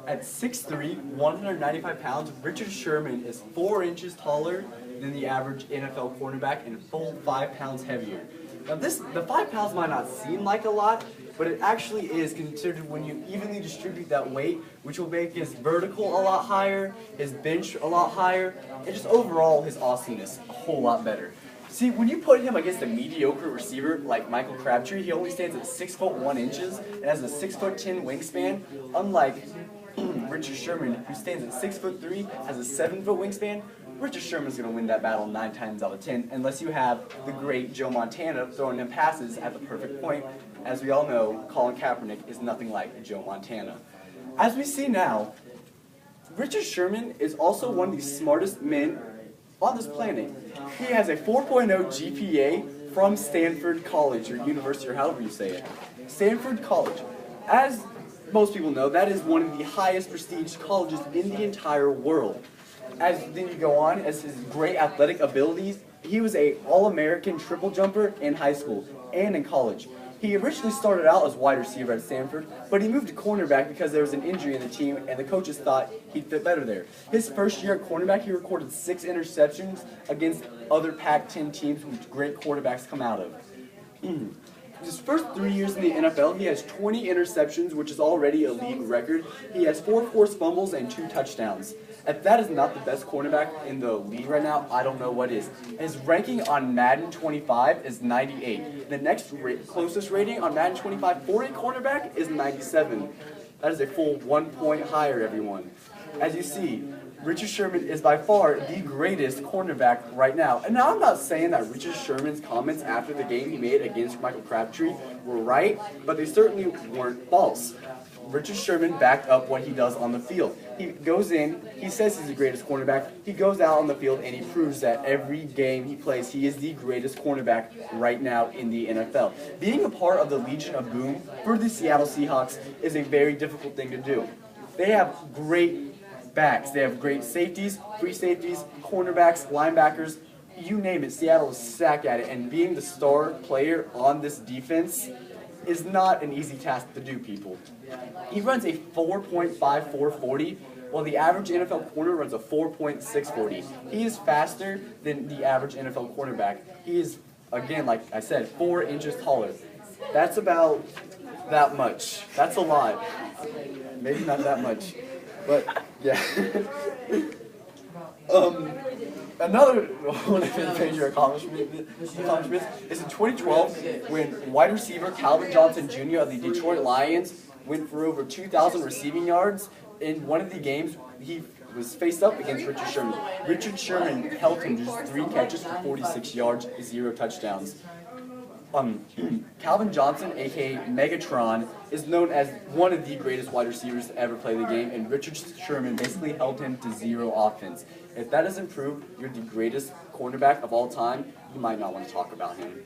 At 6'3", 195 pounds, Richard Sherman is 4 inches taller than the average NFL cornerback and a full 5 pounds heavier. Now the 5 pounds might not seem like a lot, but it actually is considered when you evenly distribute that weight, which will make his vertical a lot higher, his bench a lot higher, and just overall his awesomeness a whole lot better. See, when you put him against a mediocre receiver like Michael Crabtree, he only stands at 6 foot 1 inches and has a 6'10" wingspan, unlike Richard Sherman, who stands at 6'3", has a 7 foot wingspan. Richard Sherman's going to win that battle 9 times out of 10, unless you have the great Joe Montana throwing him passes at the perfect point. As we all know, Colin Kaepernick is nothing like Joe Montana. As we see now, Richard Sherman is also one of the smartest men on this planet. He has a 4.0 GPA from Stanford College, or University, or however you say it. Stanford College. As most people know, that is one of the highest prestige colleges in the entire world. As then you go on, as his great athletic abilities, he was a All-American triple jumper in high school and in college. He originally started out as wide receiver at Stanford, but he moved to cornerback because there was an injury in the team and the coaches thought he'd fit better there. His first year at cornerback, he recorded 6 interceptions against other Pac-10 teams which great quarterbacks come out of. His first 3 years in the NFL, he has 20 interceptions, which is already a league record. He has 4 forced fumbles and 2 touchdowns. If that is not the best cornerback in the league right now, I don't know what is. His ranking on Madden 25 is 98. The next closest rating on Madden 25 for a cornerback is 97. That is a full 1 point higher, everyone. As you see, Richard Sherman is by far the greatest cornerback right now. And now I'm not saying that Richard Sherman's comments after the game he made against Michael Crabtree were right, but they certainly weren't false. Richard Sherman backed up what he does on the field. He goes in, he says he's the greatest cornerback, he goes out on the field and he proves that every game he plays, he is the greatest cornerback right now in the NFL. Being a part of the Legion of Boom for the Seattle Seahawks is a very difficult thing to do. They have great backs, they have great safeties, free safeties, cornerbacks, linebackers, you name it, Seattle is stacked at it, and being the star player on this defense is not an easy task to do, people. He runs a 4.5440, while the average NFL corner runs a 4.640. He is faster than the average NFL cornerback. He is, again, like I said, 4 inches taller. That's about that much. That's a lot. Maybe not that much, but yeah. Another one of his major accomplishments is in 2012 when wide receiver Calvin Johnson Jr. of the Detroit Lions went for over 2,000 receiving yards. In one of the games, he was faced up against Richard Sherman. Richard Sherman held him to just 3 catches for 46 yards, 0 touchdowns. Calvin Johnson, aka Megatron, is known as one of the greatest wide receivers to ever play the game, and Richard Sherman basically held him to 0 offense. If that doesn't prove you're the greatest cornerback of all time, you might not want to talk about him.